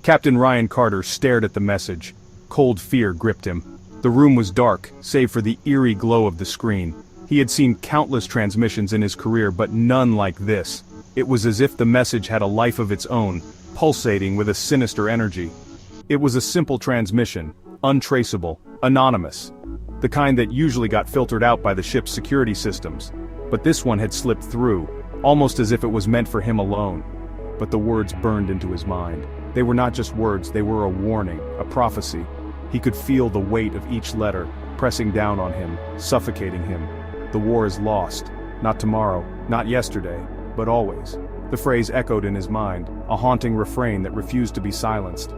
Captain Ryan Carter stared at the message. Cold fear gripped him. The room was dark, save for the eerie glow of the screen. He had seen countless transmissions in his career, but none like this. It was as if the message had a life of its own, pulsating with a sinister energy. It was a simple transmission, untraceable, anonymous. The kind that usually got filtered out by the ship's security systems. But this one had slipped through, almost as if it was meant for him alone. But the words burned into his mind. They were not just words, they were a warning, a prophecy. He could feel the weight of each letter, pressing down on him, suffocating him. The war is lost. Not tomorrow, not yesterday, but always. The phrase echoed in his mind, a haunting refrain that refused to be silenced.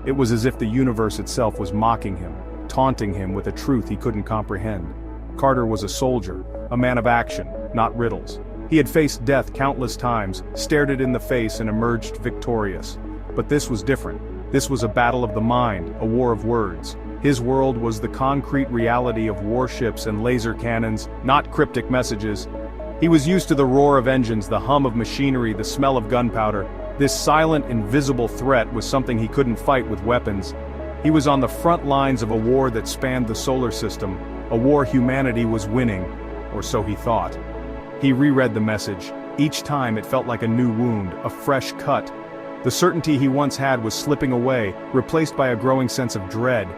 It was as if the universe itself was mocking him, taunting him with a truth he couldn't comprehend. Carter was a soldier, a man of action, not riddles. He had faced death countless times, stared it in the face and emerged victorious. But this was different. This was a battle of the mind, a war of words. His world was the concrete reality of warships and laser cannons, not cryptic messages. He was used to the roar of engines, the hum of machinery, the smell of gunpowder. This silent, invisible threat was something he couldn't fight with weapons. He was on the front lines of a war that spanned the solar system, a war humanity was winning, or so he thought. He reread the message. Each time it felt like a new wound, a fresh cut. The certainty he once had was slipping away, replaced by a growing sense of dread.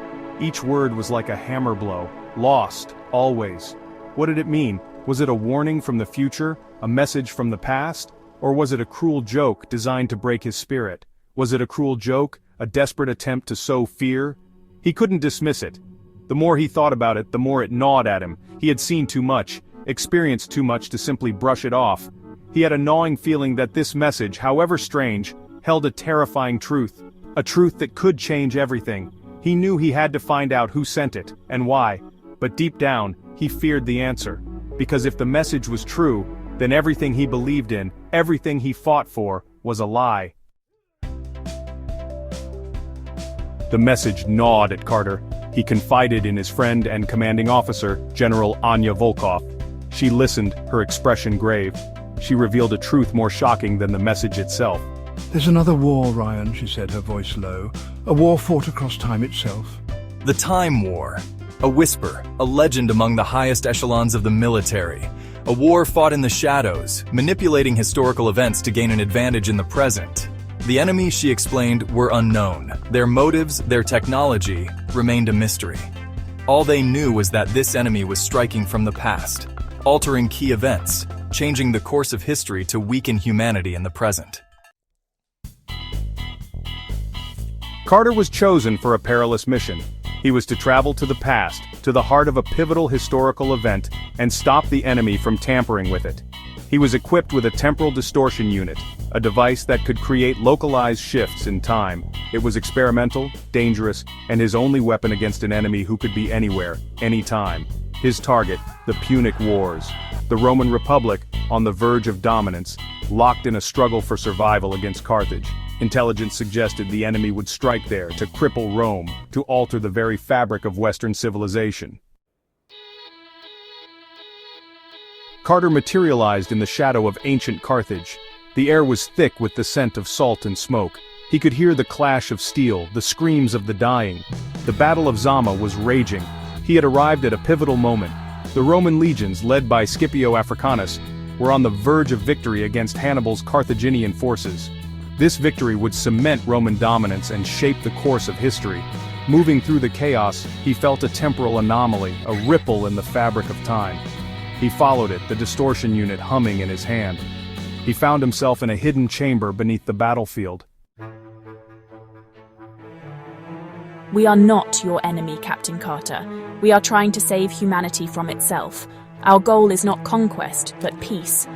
Each word was like a hammer blow. Lost, always. What did it mean? Was it a warning from the future, a message from the past? Or was it a cruel joke designed to break his spirit? Was it a cruel joke, a desperate attempt to sow fear? He couldn't dismiss it. The more he thought about it, the more it gnawed at him. He had seen too much, experienced too much to simply brush it off. He had a gnawing feeling that this message, however strange, held a terrifying truth. A truth that could change everything. He knew he had to find out who sent it, and why. But deep down, he feared the answer. Because if the message was true, then everything he believed in, everything he fought for, was a lie. The message gnawed at Carter. He confided in his friend and commanding officer, General Anya Volkov. She listened, her expression grave. She revealed a truth more shocking than the message itself. "There's another war, Ryan," she said, her voice low. "A war fought across time itself." The Time War. A whisper, a legend among the highest echelons of the military. A war fought in the shadows, manipulating historical events to gain an advantage in the present. The enemy, she explained, were unknown. Their motives, their technology, remained a mystery. All they knew was that this enemy was striking from the past, altering key events, changing the course of history to weaken humanity in the present. Carter was chosen for a perilous mission. He was to travel to the past, to the heart of a pivotal historical event, and stop the enemy from tampering with it. He was equipped with a temporal distortion unit, a device that could create localized shifts in time. It was experimental, dangerous, and his only weapon against an enemy who could be anywhere, anytime. His target, the Punic Wars. The Roman Republic, on the verge of dominance, locked in a struggle for survival against Carthage. Intelligence suggested the enemy would strike there to cripple Rome, to alter the very fabric of Western civilization. Carter materialized in the shadow of ancient Carthage. The air was thick with the scent of salt and smoke. He could hear the clash of steel, the screams of the dying. The Battle of Zama was raging. He had arrived at a pivotal moment. The Roman legions, led by Scipio Africanus, were on the verge of victory against Hannibal's Carthaginian forces. This victory would cement Roman dominance and shape the course of history. Moving through the chaos, he felt a temporal anomaly, a ripple in the fabric of time. He followed it, the distortion unit humming in his hand. He found himself in a hidden chamber beneath the battlefield. "We are not your enemy, Captain Carter. We are trying to save humanity from itself. Our goal is not conquest, but peace.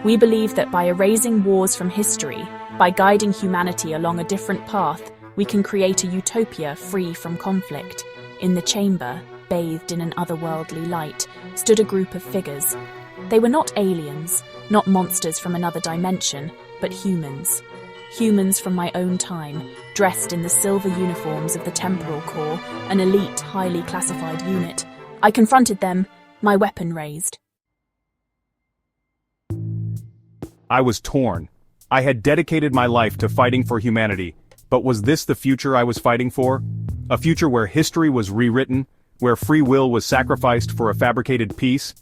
We believe that by erasing wars from history, by guiding humanity along a different path, we can create a utopia free from conflict." In the chamber, bathed in an otherworldly light, stood a group of figures. They were not aliens, not monsters from another dimension, but humans. Humans from my own time, dressed in the silver uniforms of the Temporal Corps, an elite, highly classified unit. I confronted them, my weapon raised. I was torn. I had dedicated my life to fighting for humanity, But was this the future I was fighting for? A future where history was rewritten, where free will was sacrificed for a fabricated peace?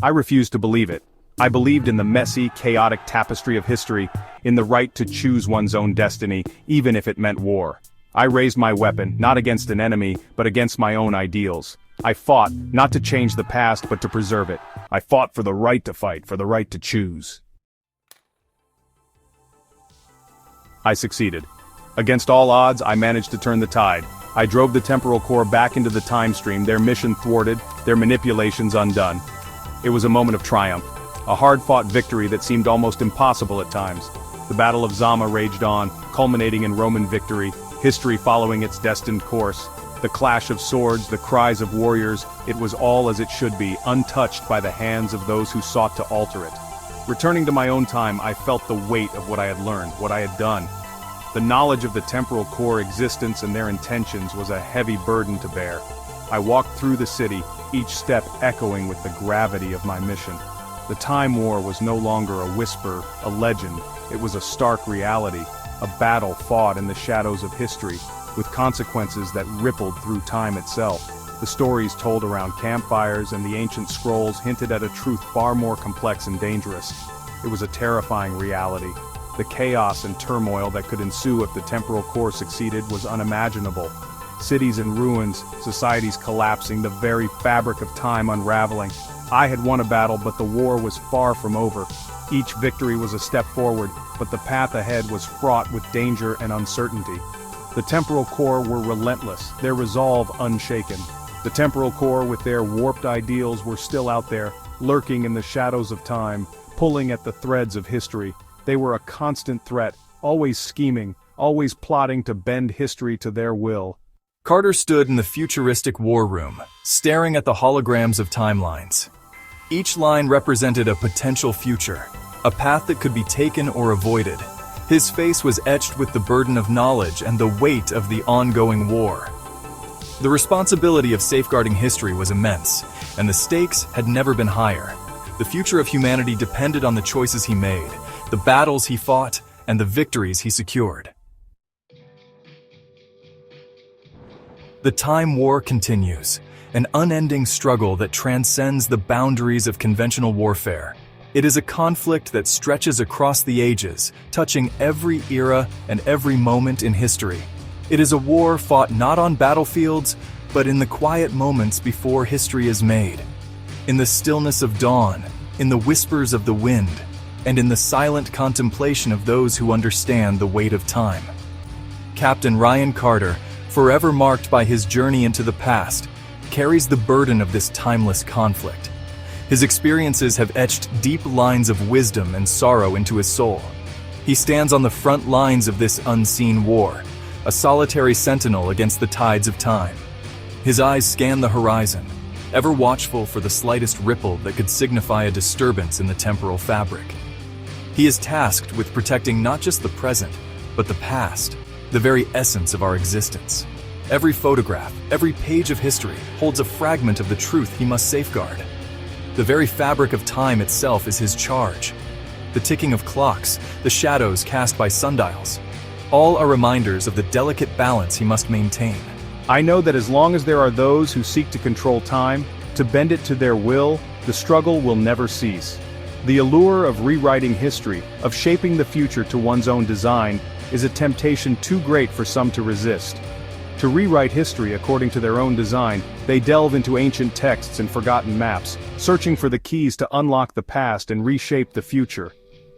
I refused to believe it. I believed in the messy, chaotic tapestry of history, in the right to choose one's own destiny, even if it meant war. I raised my weapon, not against an enemy, but against my own ideals. I fought, not to change the past, but to preserve it. I fought for the right to fight, for the right to choose. I succeeded. Against all odds, I managed to turn the tide. I drove the temporal core back into the time stream, their mission thwarted, their manipulations undone. It was a moment of triumph, a hard-fought victory that seemed almost impossible at times. The Battle of Zama raged on, culminating in Roman victory, history following its destined course. The clash of swords, the cries of warriors, it was all as it should be, untouched by the hands of those who sought to alter it. Returning to my own time, I felt the weight of what I had learned, what I had done. The knowledge of the temporal core existence and their intentions was a heavy burden to bear. I walked through the city, each step echoing with the gravity of my mission. The Time War was no longer a whisper, a legend. It was a stark reality, a battle fought in the shadows of history, with consequences that rippled through time itself. The stories told around campfires and the ancient scrolls hinted at a truth far more complex and dangerous. It was a terrifying reality. The chaos and turmoil that could ensue if the temporal core succeeded was unimaginable. Cities in ruins, societies collapsing, the very fabric of time unraveling. I had won a battle, but the war was far from over. Each victory was a step forward, but the path ahead was fraught with danger and uncertainty. The temporal core were relentless, their resolve unshaken. The temporal core with their warped ideals were still out there, lurking in the shadows of time, pulling at the threads of history. They were a constant threat, always scheming, always plotting to bend history to their will. Carter stood in the futuristic war room, staring at the holograms of timelines. Each line represented a potential future, a path that could be taken or avoided. His face was etched with the burden of knowledge and the weight of the ongoing war. The responsibility of safeguarding history was immense, and the stakes had never been higher. The future of humanity depended on the choices he made, the battles he fought, and the victories he secured. The Time War continues, an unending struggle that transcends the boundaries of conventional warfare. It is a conflict that stretches across the ages, touching every era and every moment in history. It is a war fought not on battlefields, but in the quiet moments before history is made. In the stillness of dawn, in the whispers of the wind, and in the silent contemplation of those who understand the weight of time. Captain Ryan Carter, forever marked by his journey into the past, carries the burden of this timeless conflict. His experiences have etched deep lines of wisdom and sorrow into his soul. He stands on the front lines of this unseen war, a solitary sentinel against the tides of time. His eyes scan the horizon, ever watchful for the slightest ripple that could signify a disturbance in the temporal fabric. He is tasked with protecting not just the present, but the past, the very essence of our existence. Every photograph, every page of history holds a fragment of the truth he must safeguard. The very fabric of time itself is his charge. The ticking of clocks, the shadows cast by sundials, all are reminders of the delicate balance he must maintain. I know that as long as there are those who seek to control time, to bend it to their will, the struggle will never cease. The allure of rewriting history, of shaping the future to one's own design, is a temptation too great for some to resist. To rewrite history according to their own design, they delve into ancient texts and forgotten maps, searching for the keys to unlock the past and reshape the future.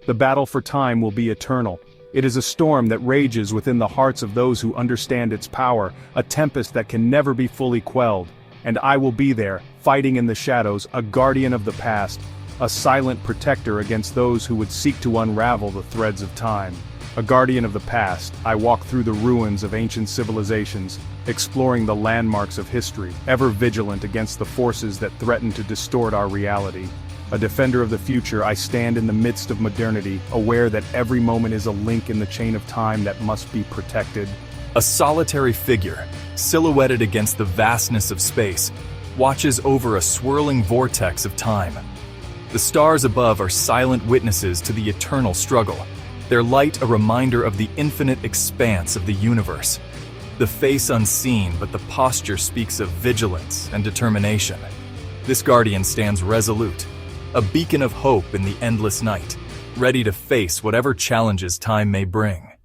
The battle for time will be eternal. It is a storm that rages within the hearts of those who understand its power, a tempest that can never be fully quelled. And I will be there, fighting in the shadows, a guardian of the past, a silent protector against those who would seek to unravel the threads of time. A guardian of the past, I walk through the ruins of ancient civilizations, exploring the landmarks of history, ever vigilant against the forces that threaten to distort our reality. A defender of the future, I stand in the midst of modernity, aware that every moment is a link in the chain of time that must be protected. A solitary figure, silhouetted against the vastness of space, watches over a swirling vortex of time. The stars above are silent witnesses to the eternal struggle. their light a reminder of the infinite expanse of the universe. The face unseen, but the posture speaks of vigilance and determination. This guardian stands resolute, a beacon of hope in the endless night, ready to face whatever challenges time may bring.